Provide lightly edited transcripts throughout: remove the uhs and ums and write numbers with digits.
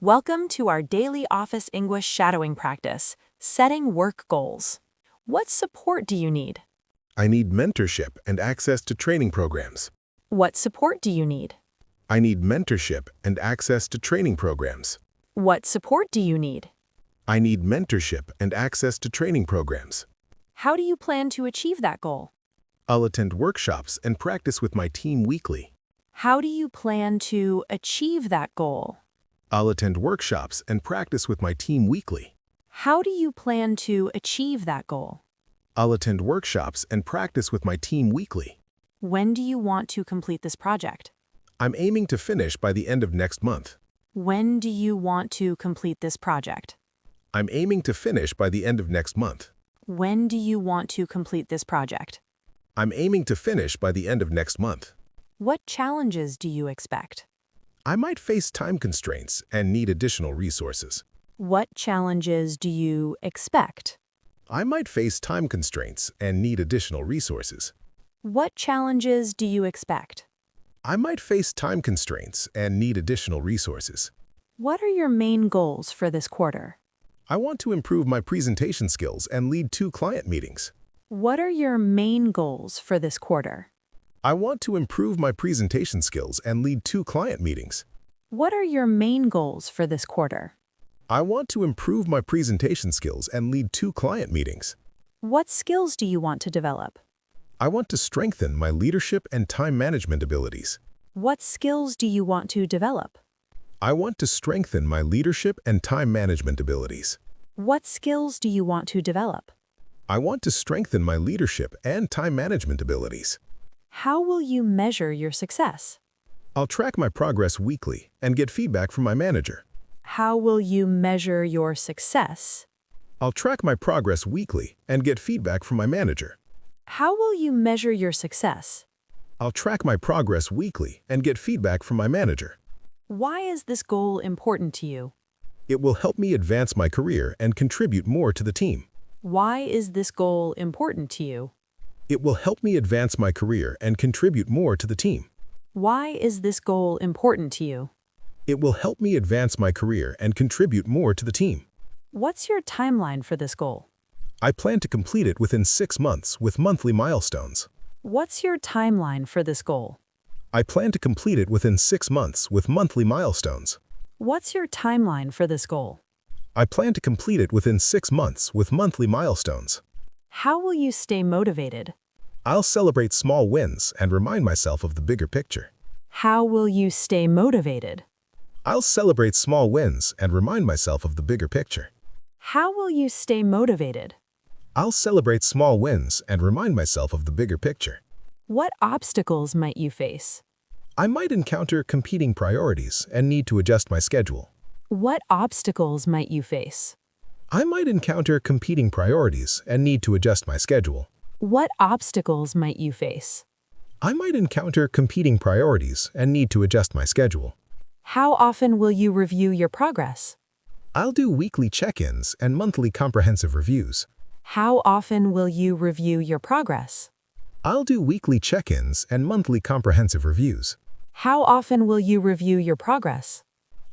Welcome to our daily office English shadowing practice, setting work goals. What support do you need? I need mentorship and access to training programs. What support do you need? I need mentorship and access to training programs. What support do you need? I need mentorship and access to training programs. How do you plan to achieve that goal? I'll attend workshops and practice with my team weekly. How do you plan to achieve that goal? I'll attend workshops and practice with my team weekly. How do you plan to achieve that goal? I'll attend workshops and practice with my team weekly. When do you want to complete this project? I'm aiming to finish by the end of next month. When do you want to complete this project? I'm aiming to finish by the end of next month. When do you want to complete this project? I'm aiming to finish by the end of next month. What challenges do you expect? I might face time constraints and need additional resources. What challenges do you expect? I might face time constraints and need additional resources. What challenges do you expect? I might face time constraints and need additional resources. What are your main goals for this quarter? I want to improve my presentation skills and lead 2 client meetings. What are your main goals for this quarter? I want to improve my presentation skills and lead 2 client meetings. What are your main goals for this quarter? I want to improve my presentation skills and lead 2 client meetings. What skills do you want to develop? I want to strengthen my leadership and time management abilities. What skills do you want to develop? I want to strengthen my leadership and time management abilities. What skills do you want to develop? I want to strengthen my leadership and time management abilities. How will you measure your success? I'll track my progress weekly and get feedback from my manager. How will you measure your success? I'll track my progress weekly and get feedback from my manager. How will you measure your success? I'll track my progress weekly and get feedback from my manager. Why is this goal important to you? It will help me advance my career and contribute more to the team. Why is this goal important to you? It will help me advance my career and contribute more to the team. Why is this goal important to you? It will help me advance my career and contribute more to the team. What's your timeline for this goal? I plan to complete it within 6 months with monthly milestones. What's your timeline for this goal? I plan to complete it within 6 months with monthly milestones. What's your timeline for this goal? I plan to complete it within 6 months with monthly milestones. How will you stay motivated? I'll celebrate small wins and remind myself of the bigger picture. How will you stay motivated? I'll celebrate small wins and remind myself of the bigger picture. How will you stay motivated? I'll celebrate small wins and remind myself of the bigger picture. What obstacles might you face? I might encounter competing priorities and need to adjust my schedule. What obstacles might you face? I might encounter competing priorities and need to adjust my schedule. What obstacles might you face? I might encounter competing priorities and need to adjust my schedule. How often will you review your progress? I'll do weekly check-ins and monthly comprehensive reviews. How often will you review your progress? I'll do weekly check-ins and monthly comprehensive reviews. How often will you review your progress?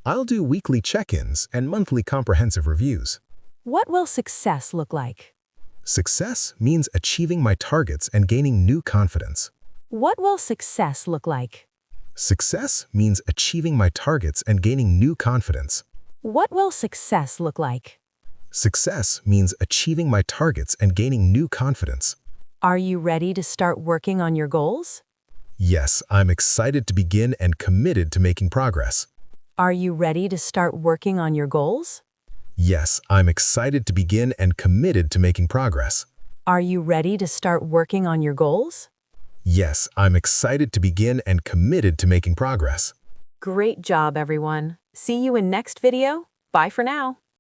I'll do weekly check-ins and monthly comprehensive reviews. What will success look like? Success means achieving my targets and gaining new confidence. What will success look like? Success means achieving my targets and gaining new confidence. What will success look like? Success means achieving my targets and gaining new confidence. Are you ready to start working on your goals? Yes, I'm excited to begin and committed to making progress. Are you ready to start working on your goals? Yes, I'm excited to begin and committed to making progress. Are you ready to start working on your goals? Yes, I'm excited to begin and committed to making progress. Great job, everyone. See you in next video. Bye for now.